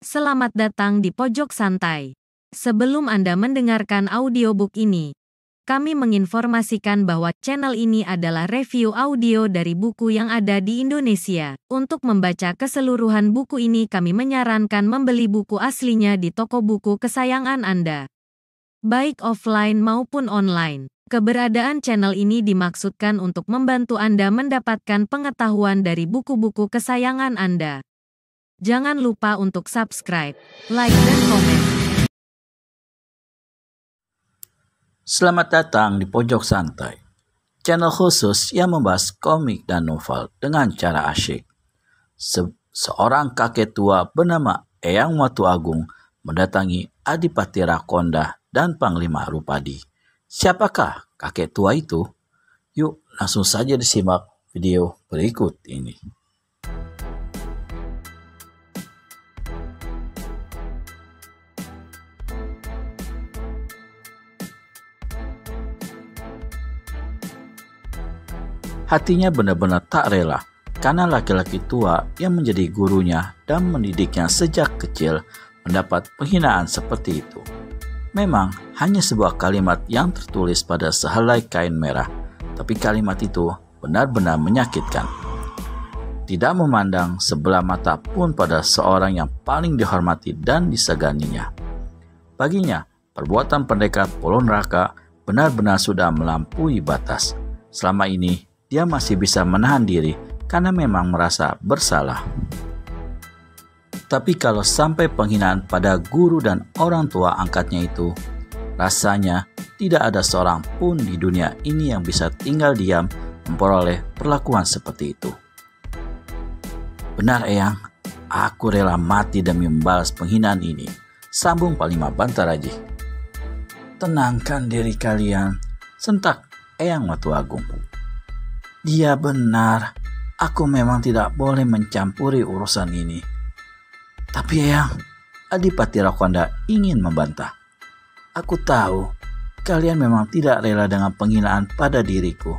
Selamat datang di Pojok Santai. Sebelum Anda mendengarkan audiobook ini, kami menginformasikan bahwa channel ini adalah review audio dari buku yang ada di Indonesia. Untuk membaca keseluruhan buku ini, kami menyarankan membeli buku aslinya di toko buku kesayangan Anda, baik offline maupun online. Keberadaan channel ini dimaksudkan untuk membantu Anda mendapatkan pengetahuan dari buku-buku kesayangan Anda. Jangan lupa untuk subscribe, like, dan komen. Selamat datang di Pojok Santai, channel khusus yang membahas komik dan novel dengan cara asyik. Seorang kakek tua bernama Eyang Watu Agung mendatangi Adipati Rakonda dan Panglima Rupadi. Siapakah kakek tua itu? Yuk langsung saja disimak video berikut ini. Hatinya benar-benar tak rela karena laki-laki tua yang menjadi gurunya dan mendidiknya sejak kecil mendapat penghinaan seperti itu. Memang hanya sebuah kalimat yang tertulis pada sehelai kain merah, tapi kalimat itu benar-benar menyakitkan. Tidak memandang sebelah mata pun pada seorang yang paling dihormati dan diseganinya. Baginya, perbuatan pendekar Pulau Neraka benar-benar sudah melampaui batas. Selama ini, dia masih bisa menahan diri karena memang merasa bersalah. Tapi kalau sampai penghinaan pada guru dan orang tua angkatnya itu, rasanya tidak ada seorang pun di dunia ini yang bisa tinggal diam memperoleh perlakuan seperti itu. Benar Eyang, aku rela mati demi membalas penghinaan ini, sambung Panglima Bantaraji. Tenangkan diri kalian, sentak Eyang Watu Agung. Dia benar, aku memang tidak boleh mencampuri urusan ini. Tapi Eyang, Adipati Rakonda ingin membantah. Aku tahu, kalian memang tidak rela dengan penghinaan pada diriku.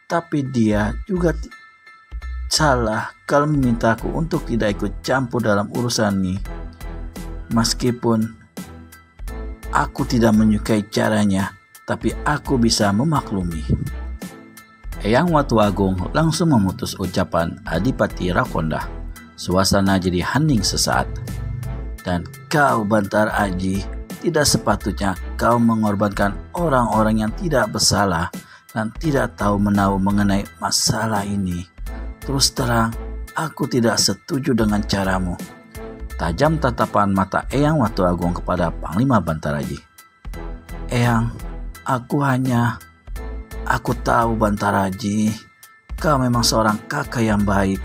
Tapi dia juga salah kalau memintaku untuk tidak ikut campur dalam urusan ini. Meskipun aku tidak menyukai caranya, tapi aku bisa memaklumi. Eyang Watu Agung langsung memutus ucapan Adipati Rakonda. Suasana jadi hening sesaat. Dan kau Bantar Aji, tidak sepatutnya kau mengorbankan orang-orang yang tidak bersalah dan tidak tahu menahu mengenai masalah ini. Terus terang, aku tidak setuju dengan caramu. Tajam tatapan mata Eyang Watu Agung kepada Panglima Bantaraji. Eyang, Aku tahu Bantaraji, kau memang seorang kakak yang baik.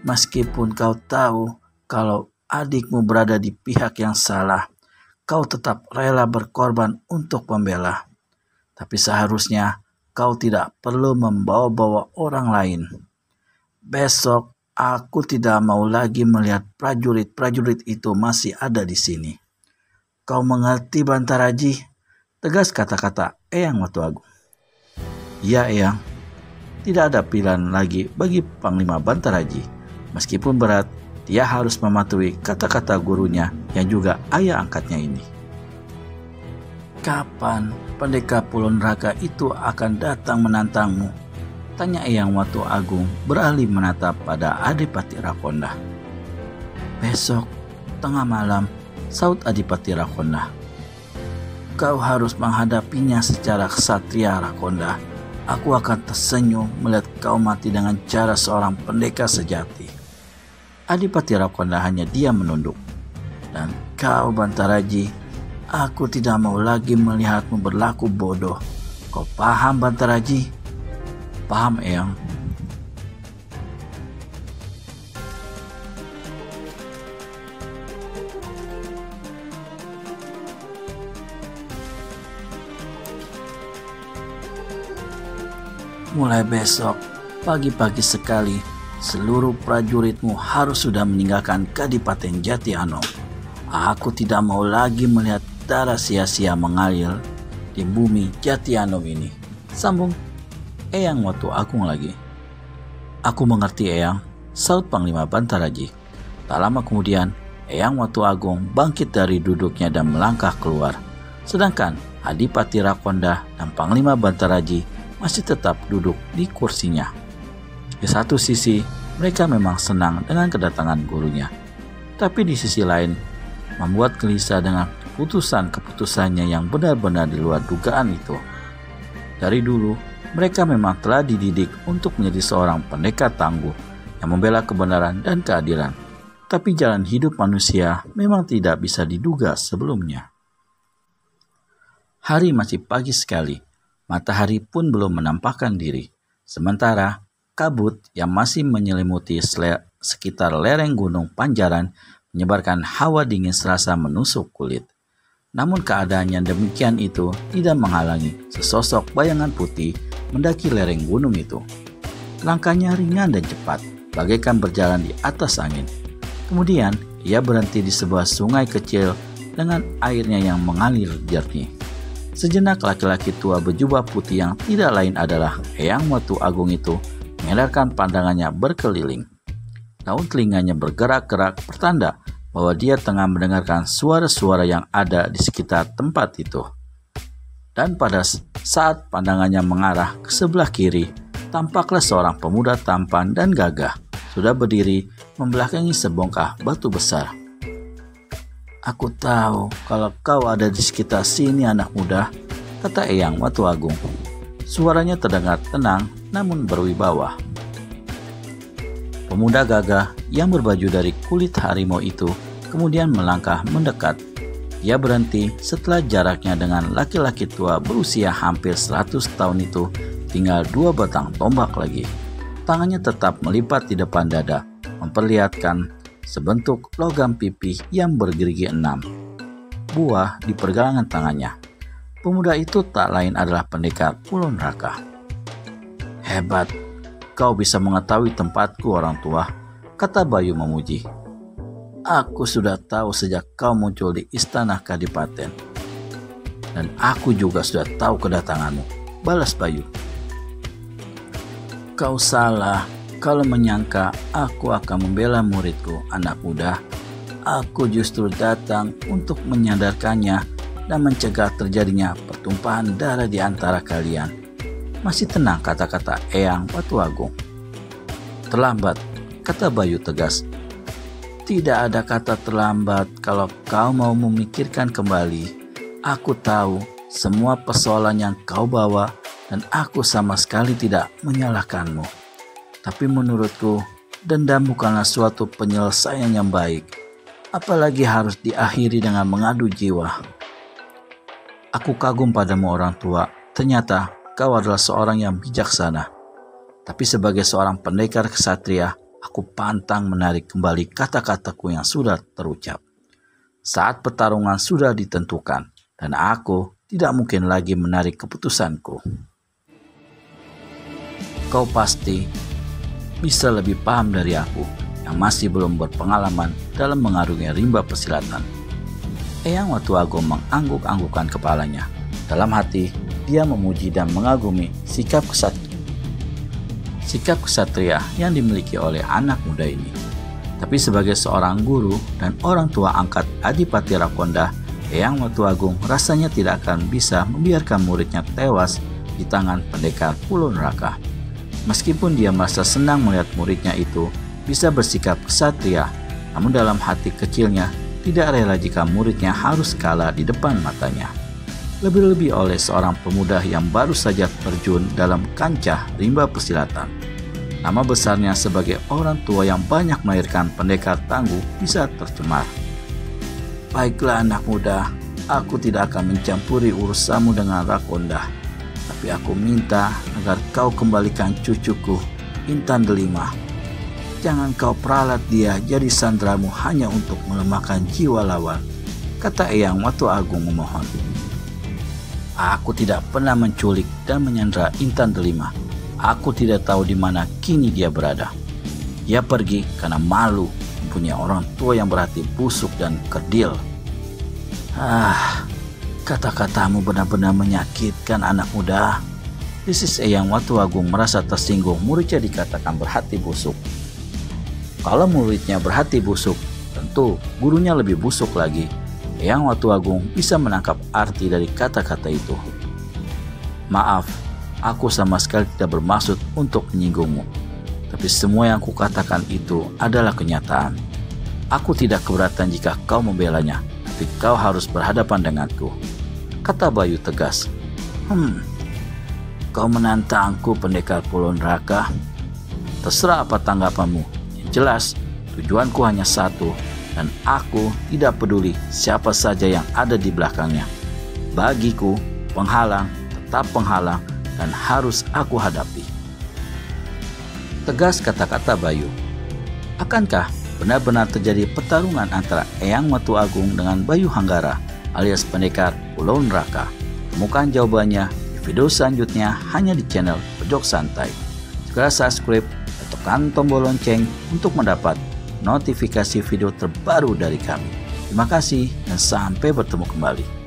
Meskipun kau tahu kalau adikmu berada di pihak yang salah, kau tetap rela berkorban untuk membela. Tapi seharusnya kau tidak perlu membawa-bawa orang lain. Besok aku tidak mau lagi melihat prajurit-prajurit itu masih ada di sini. Kau mengerti Bantaraji? Tegas kata-kata Eyang Watu Agung. Ya Eyang, tidak ada pilihan lagi bagi Panglima Bantaraji. Meskipun berat, dia harus mematuhi kata-kata gurunya yang juga ayah angkatnya ini. Kapan pendekar Pulau Neraka itu akan datang menantangmu? Tanya Eyang Watu Agung beralih menatap pada Adipati Rakonda. Besok tengah malam, saut Adipati Rakonda. Kau harus menghadapinya secara ksatria Rakonda. Aku akan tersenyum melihat kau mati dengan cara seorang pendekar sejati. Adipati Rakonda hanya diam menunduk. Dan kau Bantaraji, aku tidak mau lagi melihatmu berlaku bodoh. Kau paham Bantaraji? Paham Eyang. Mulai besok, pagi-pagi sekali, seluruh prajuritmu harus sudah meninggalkan Kadipaten Jati Anom. Aku tidak mau lagi melihat darah sia-sia mengalir di bumi Jati Anom ini. Sambung Eyang Watu Agung lagi. Aku mengerti Eyang, saut Panglima Bantaraji. Tak lama kemudian, Eyang Watu Agung bangkit dari duduknya dan melangkah keluar. Sedangkan Adipati Rakonda dan Panglima Bantaraji masih tetap duduk di kursinya. Di satu sisi, mereka memang senang dengan kedatangan gurunya. Tapi di sisi lain, membuat gelisah dengan keputusan-keputusannya yang benar-benar di luar dugaan itu. Dari dulu, mereka memang telah dididik untuk menjadi seorang pendekar tangguh yang membela kebenaran dan keadilan. Tapi jalan hidup manusia memang tidak bisa diduga sebelumnya. Hari masih pagi sekali, matahari pun belum menampakkan diri. Sementara kabut yang masih menyelimuti sekitar lereng Gunung Panjaran menyebarkan hawa dingin serasa menusuk kulit. Namun keadaan yang demikian itu tidak menghalangi sesosok bayangan putih mendaki lereng gunung itu. Langkahnya ringan dan cepat, bagaikan berjalan di atas angin. Kemudian ia berhenti di sebuah sungai kecil dengan airnya yang mengalir jernih. Sejenak laki-laki tua berjubah putih yang tidak lain adalah Eyang Watu Agung itu mengedarkan pandangannya berkeliling. Daun telinganya bergerak-gerak pertanda bahwa dia tengah mendengarkan suara-suara yang ada di sekitar tempat itu. Dan pada saat pandangannya mengarah ke sebelah kiri, tampaklah seorang pemuda tampan dan gagah sudah berdiri membelakangi sebongkah batu besar. "Aku tahu kalau kau ada di sekitar sini, anak muda," kata Eyang Watu Agung. Suaranya terdengar tenang namun berwibawa. Pemuda gagah yang berbaju dari kulit harimau itu kemudian melangkah mendekat. Ia berhenti setelah jaraknya dengan laki-laki tua berusia hampir 100 tahun itu tinggal 2 batang tombak lagi. Tangannya tetap melipat di depan dada, memperlihatkan sebentuk logam pipih yang bergerigi 6 buah di pergelangan tangannya. Pemuda itu tak lain adalah pendekar Pulau Neraka. "Hebat, kau bisa mengetahui tempatku, orang tua," kata Bayu memuji. "Aku sudah tahu sejak kau muncul di istana Kadipaten. Dan aku juga sudah tahu kedatanganmu," balas Bayu. "Kau salah kalau menyangka aku akan membela muridku, anak muda. Aku justru datang untuk menyadarkannya dan mencegah terjadinya pertumpahan darah di antara kalian." Masih tenang kata-kata Eyang Watu Agung. "Terlambat," kata Bayu tegas. "Tidak ada kata terlambat kalau kau mau memikirkan kembali. Aku tahu semua persoalan yang kau bawa dan aku sama sekali tidak menyalahkanmu. Tapi menurutku, dendam bukanlah suatu penyelesaian yang baik, apalagi harus diakhiri dengan mengadu jiwa. Aku kagum padamu, orang tua. Ternyata kau adalah seorang yang bijaksana. Tapi sebagai seorang pendekar kesatria, aku pantang menarik kembali kata-kataku yang sudah terucap. Saat pertarungan sudah ditentukan, dan aku tidak mungkin lagi menarik keputusanku. Kau pasti bisa lebih paham dari aku yang masih belum berpengalaman dalam mengarungi rimba persilatan." Eyang Watu Agung mengangguk-anggukkan kepalanya. Dalam hati, dia memuji dan mengagumi sikap kesatria yang dimiliki oleh anak muda ini. Tapi sebagai seorang guru dan orang tua angkat Adipati Rakonda, Eyang Watu Agung rasanya tidak akan bisa membiarkan muridnya tewas di tangan pendekar Pulau Neraka. Meskipun dia merasa senang melihat muridnya itu bisa bersikap kesatria, namun dalam hati kecilnya tidak rela jika muridnya harus kalah di depan matanya. Lebih-lebih oleh seorang pemuda yang baru saja terjun dalam kancah rimba persilatan. Nama besarnya sebagai orang tua yang banyak melahirkan pendekar tangguh bisa tercemar. "Baiklah anak muda, aku tidak akan mencampuri urusanmu dengan Rakonda. Tapi aku minta agar kau kembalikan cucuku, Intan Delima. Jangan kau peralat dia jadi sandramu hanya untuk melemahkan jiwa lawan," kata Eyang Watu Agung memohon. "Aku tidak pernah menculik dan menyandra Intan Delima. Aku tidak tahu di mana kini dia berada. Dia pergi karena malu mempunyai orang tua yang berhati busuk dan kerdil." Kata-katamu benar-benar menyakitkan, anak muda." Desis Eyang Watu Agung merasa tersinggung muridnya dikatakan berhati busuk. Kalau muridnya berhati busuk, Tentu gurunya lebih busuk lagi. Eyang Watu Agung bisa menangkap arti dari kata-kata itu. Maaf, aku sama sekali tidak bermaksud untuk menyinggungmu. Tapi semua yang kukatakan itu adalah kenyataan. Aku tidak keberatan jika kau membelanya, tapi kau harus berhadapan denganku, kata Bayu tegas. Kau menantangku, pendekar Pulau Neraka? Terserah apa tanggapanmu. Yang jelas, tujuanku hanya satu, dan aku tidak peduli siapa saja yang ada di belakangnya. Bagiku, penghalang tetap penghalang dan harus aku hadapi. Tegas kata-kata Bayu. Akankah benar-benar terjadi pertarungan antara Eyang Watu Agung dengan Bayu Hanggara alias pendekar Pulau Neraka? Temukan jawabannya di video selanjutnya hanya di channel Pojok Santai. Segera subscribe dan tekan tombol lonceng untuk mendapat notifikasi video terbaru dari kami. Terima kasih dan sampai bertemu kembali.